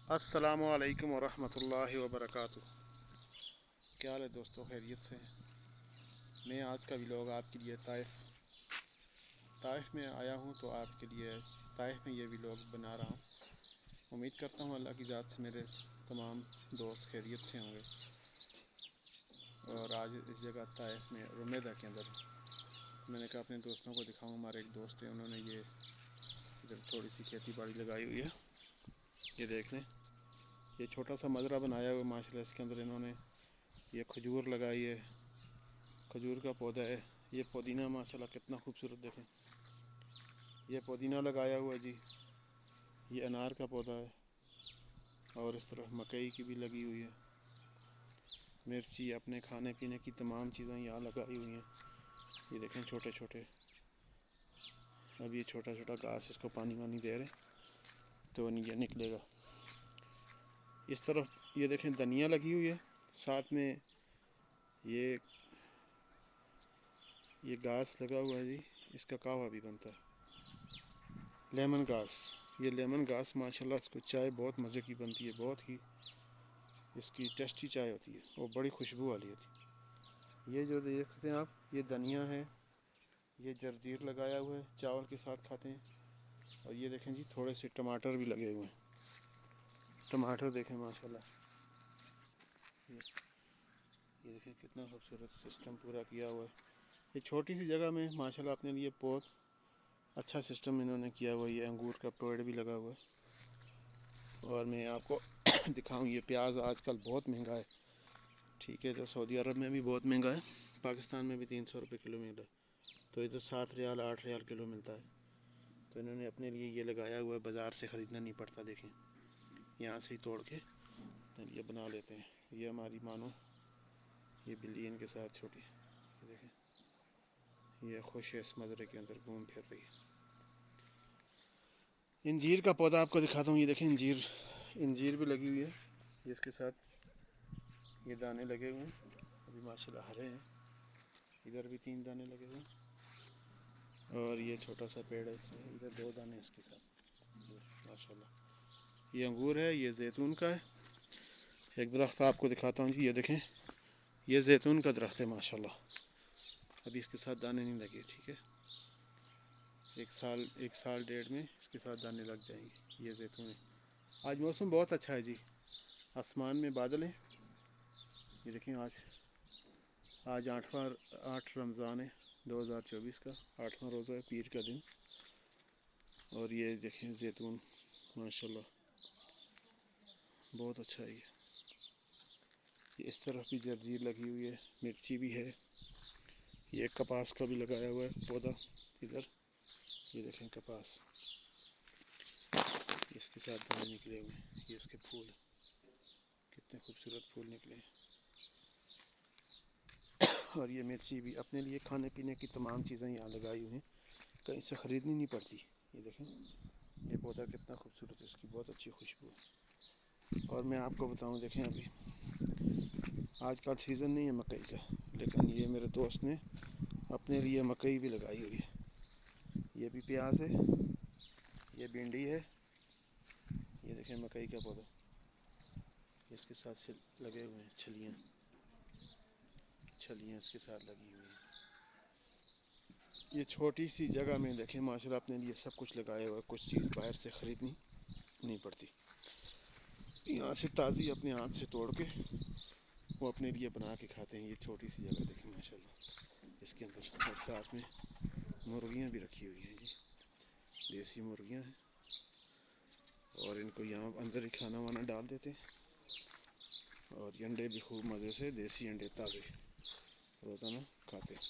अस्सलामु अलैकुम वरहमतुल्लाहि वबरकातुह। क्या हाल है दोस्तों, खैरियत से? मैं आज का व्लॉग आपके लिए ताइफ में आया हूँ, तो आपके लिए ताइफ में ये व्लॉग बना रहा हूँ। उम्मीद करता हूँ अल्लाह की ज़ात से मेरे तमाम दोस्त खैरियत से होंगे। और आज इस जगह ताइफ में रुमेदा के अंदर मैंने कहा अपने दोस्तों को दिखाऊँ। हमारे एक दोस्त है, उन्होंने ये इधर थोड़ी सी खेती बाड़ी लगाई हुई है। ये देख लें, ये छोटा सा मजरा बनाया हुआ माशाल्लाह। इसके अंदर इन्होंने ये खजूर लगाई है, खजूर का पौधा है। ये पुदीना माशाल्लाह कितना खूबसूरत, देखें ये पुदीना लगाया हुआ है जी। ये अनार का पौधा है और इस तरफ मकई की भी लगी हुई है। मिर्ची, अपने खाने पीने की तमाम चीज़ें यहाँ लगाई हुई हैं। ये देखें छोटे छोटे, अब ये छोटा छोटा घास, इसको पानी वानी दे रहे तो ये निकलेगा। इस तरफ ये देखें धनिया लगी हुई है, साथ में ये घास लगा हुआ है जी। इसका कहवा भी बनता है, लेमन घास। ये लेमन घास माशाल्लाह, इसको चाय बहुत मज़े की बनती है, बहुत ही इसकी टेस्टी चाय होती है और बड़ी खुशबू वाली होती है। ये जो देखते हैं आप, ये धनिया है, ये जर्जीर लगाया हुआ है, चावल के साथ खाते हैं। और ये देखें जी, थोड़े से टमाटर भी लगे हुए हैं। टमाटर देखें माशाल्लाह, ये देखें कितना खूबसूरत सिस्टम पूरा किया हुआ है। ये छोटी सी जगह में माशाल्लाह अपने लिए बहुत अच्छा सिस्टम इन्होंने किया हुआ है। ये अंगूर का पेड़ भी लगा हुआ है। और मैं आपको दिखाऊं, ये प्याज आजकल बहुत महंगा है। ठीक है, तो सऊदी अरब में भी बहुत महंगा है, पाकिस्तान में भी 300 रुपये किलो मिल रहा है। तो इधर 7 रियाल 8 रियाल किलो मिलता है। तो इन्होंने अपने लिए ये लगाया हुआ है, बाज़ार से ख़रीदना नहीं पड़ता। देखें यहाँ से ही तोड़ के ये बना लेते हैं। ये हमारी मानो, ये बिल्ली इनके साथ छोटी, ये देखें ये खुश है, इस मज़रे के अंदर घूम फिर रही है। इंजीर का पौधा आपको दिखाता हूँ। ये देखें इंजीर भी लगी हुई है, इसके साथ ये दाने लगे हुए हैं, अभी माशाल्लाह हरे हैं। इधर भी 3 दाने लगे हुए हैं और ये छोटा सा पेड़ है, इसमें इधर 2 दाने इसके साथ माशाल्लाह। ये अंगूर है, ये जैतून का है। एक दरख्त आपको दिखाता हूँ जी, ये देखें ये जैतून का दरख्त है माशाल्लाह। अभी इसके साथ दाने नहीं लगे, ठीक है। एक साल डेढ़ में इसके साथ दाने लग जाएंगे। ये जैतून है। आज मौसम बहुत अच्छा है जी, आसमान में बादल हैं। ये देखें आज 8 रमज़ान है 2024 का, 8वां रोज़ा है, पीर का दिन। और ये देखें जैतून माशाल्लाह बहुत अच्छा है। ये इस तरफ भी जर्जीर लगी हुई है, मिर्ची भी है। ये कपास का भी लगाया हुआ है पौधा इधर। ये देखें कपास, इसके साथ दाने निकले हुए हैं। ये उसके फूल, कितने खूबसूरत फूल निकले हैं। और ये मिर्ची भी, अपने लिए खाने पीने की तमाम चीज़ें यहाँ लगाई हुई हैं, कहीं से ख़रीदनी नहीं पड़ती। ये देखें ये पौधा कितना खूबसूरत है, इसकी बहुत अच्छी खुशबू है। और मैं आपको बताऊं, देखें अभी आजकल सीज़न नहीं है मकई का, लेकिन ये मेरे दोस्त ने अपने लिए मकई भी लगाई हुई है। ये भी प्याज है, ये भिंडी है। ये देखें मकई का पौधा, इसके साथ से लगे हुए हैं छलियाँ इसके साथ लगी हुई हैं। ये छोटी सी जगह में देखें माशाल्लाह अपने लिए सब कुछ लगाया हुआ है, कुछ चीज़ बाहर से ख़रीदनी नहीं पड़ती। यहाँ से ताज़ी अपने हाथ से तोड़ के वो अपने लिए बना के खाते हैं। ये छोटी सी जगह देखें माशाल्लाह इसके अंदर। और साथ में मुर्गियाँ भी रखी हुई हैं जी, देसी मुर्गियाँ हैं। और इनको यहाँ अंदर ही खाना वाना डाल देते हैं। और अंडे भी खूब मज़े से, देसी अंडे ताज़े रोज़ाना खाते हैं।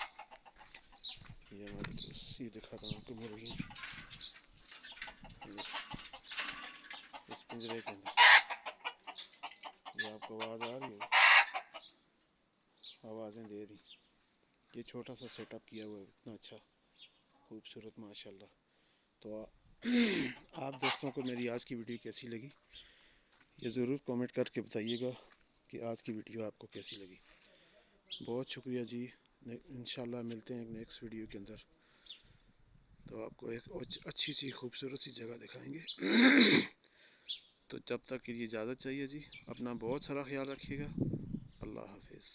ये हमारे दोस्त, ये दिखाता हूँ आपको मुर्गियाँ इस पिंजरे के अंदर। ये आपको आवाज़ आ रही है, आवाज़ें दे रही। ये छोटा सा सेटअप किया हुआ है, इतना अच्छा खूबसूरत माशाल्लाह। तो आप दोस्तों को मेरी आज की वीडियो कैसी लगी, ये ज़रूर कमेंट करके बताइएगा कि आज की वीडियो आपको कैसी लगी। बहुत शुक्रिया जी। इंशाल्लाह मिलते हैं एक नेक्स्ट वीडियो के अंदर। तो आपको एक अच्छी सी खूबसूरत सी जगह दिखाएंगे। तो जब तक के लिए इजाज़त चाहिए जी। अपना बहुत सारा ख्याल रखिएगा। अल्लाह हाफिज़।